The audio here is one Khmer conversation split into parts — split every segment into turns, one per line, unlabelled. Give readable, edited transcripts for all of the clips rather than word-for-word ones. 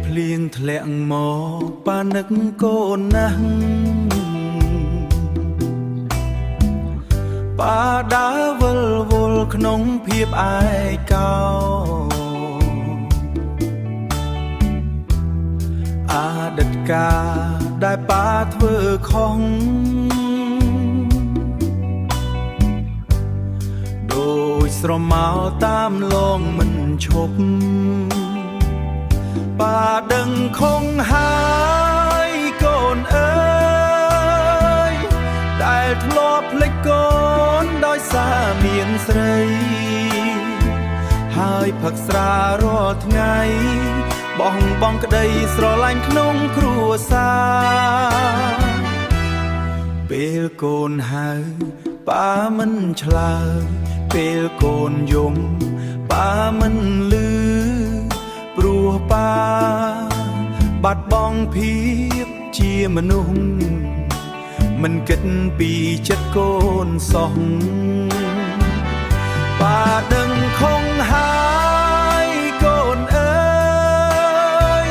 ភ្លៀងធ្លាក់មកប៉ានឹកកូនណាស់ប៉ាដើរវិលវល់ក្នុងភាពឯកោអតីតកាលដែលប៉ាធ្វើខុសដូចស្រមោលតាមលងមិនឈប់ប៉ាដឹងខំហើយកូនអើយដែលធ្លាប់ភ្លេចកូនដោយសារមានស្រីហើយផឹកស្រារាល់ថ្ងៃបងក្តីស្រឡាញ់ក្នុងគ្រួសារពេលកូនហៅប៉ាមិនឆ្លើយពេលកូនយំប៉ាមិនលឺព្រោះប៉ាបាត់បង់ភាពជាមនុស្សមិនគិតពីចិត្តកូនសោះប៉ាដឹងខំហើយកូនអើយ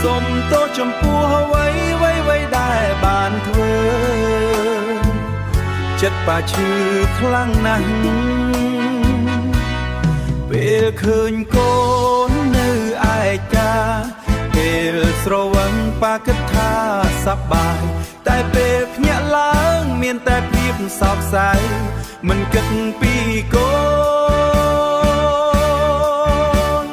សូមទោសចំពោះអ្វីដែលបានធ្វើចិត្តប៉ាឈឺខ្លាំងណាស់ពេលឃើញកូននៅឯកាពេលស្រវឹងប៉ាគិតថាសប្បាយតែពេលភ្ញាក់ឡើងមានតែភាពសោកសៅមិនគិតពីកូន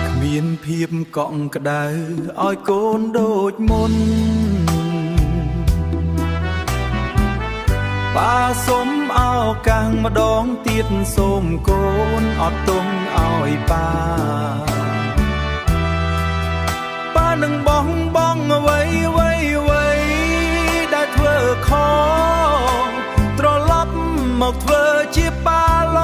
គ្មានភាពកក់ក្ដៅឲ្យកូនដូចមុនប៉ាសុំឱកាសម្ដងទៀតសូមកូនអត់ទុំឲ្យប៉ានឹងបងអ្វីដែលធ្វើខុសត្រឡប់មកធ្វើជាប៉ាឡ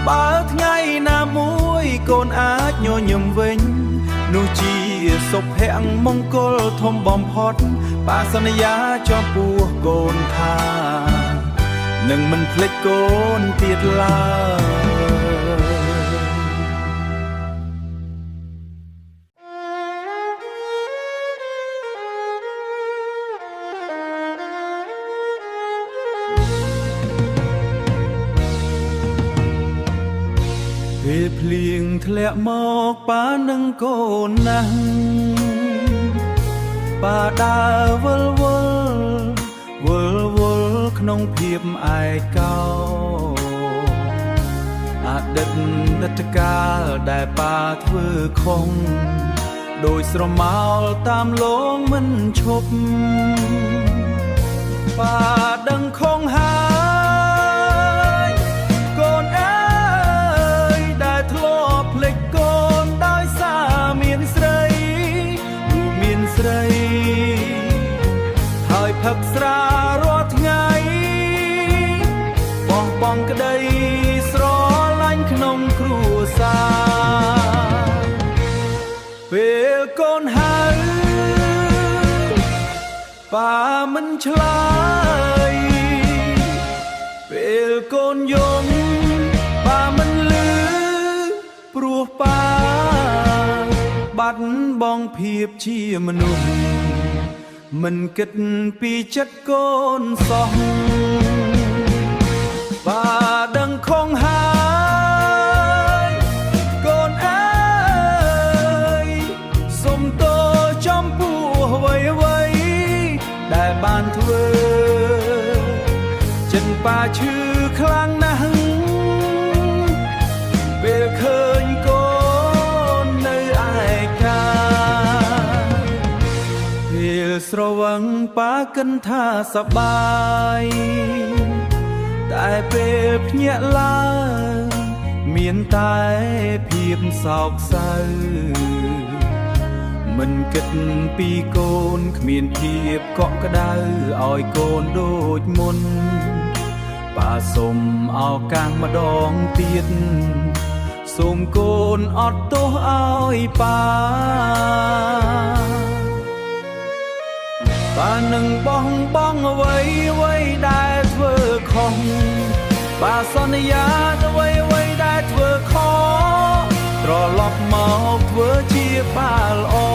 បើថ្ងៃណាមួយកូនអាចញញឹមវិញនោះជាសុភមង្គលធំបំផុតប៉ាសន្យាចំពោះកូនថានឹងមិនភ្លេចកូនទៀតឡើយពេលភ្លៀងធ្លាក់មកប៉ានឹងកូនណាស់ប៉ាដើរវិលក្នុងភាពឯកោអតីតកាលដែលប៉ាធ្វើខុសដោយស្រមោលតាមលងមិនឈប់ប៉ាដឹងខំហើយកូនអើយដែលធ្លាប់ភ្លេចកូនដោយសារមានស្រីហើយផឹកស្រារាល់ថ្ងៃបងក្តីស្រឡាញ់ក្នុងគ្រួសារពេលកូនហៅប៉ាមិនឆ្លើយពេលកូនយំប៉ាមិនលឺព្រោះប៉ាបាត់បង់ភាពជាមនុស្សមិនគិតពីចិត្តកូនសោះប៉ាដឹងខំហើយកូនអើយសុំទោសចំពោះអ្វីដែលបានធ្វើចិត្តប៉ាឈឺខ្លាំងណាស់ពេលឃើញកូននៅឯកាពេលស្រវឹងប៉ាគិនថាសប្បាយតែពេលភ្ញាក់ឡើងមានតែភាពសោកសៅមិនគិតពីកូនគ្មានភាពកក់ក្ដៅឲ្យកូនដូចមុនប៉ាសុំឱកាសម្ដងទៀតសូមកូនអត់ទោសឲ្យប៉ាប៉ានឹងបងអ្វីដែលធ្វើខុសប៉ាសន្យាអ្វីដែលធ្វើខុស បាលល្អ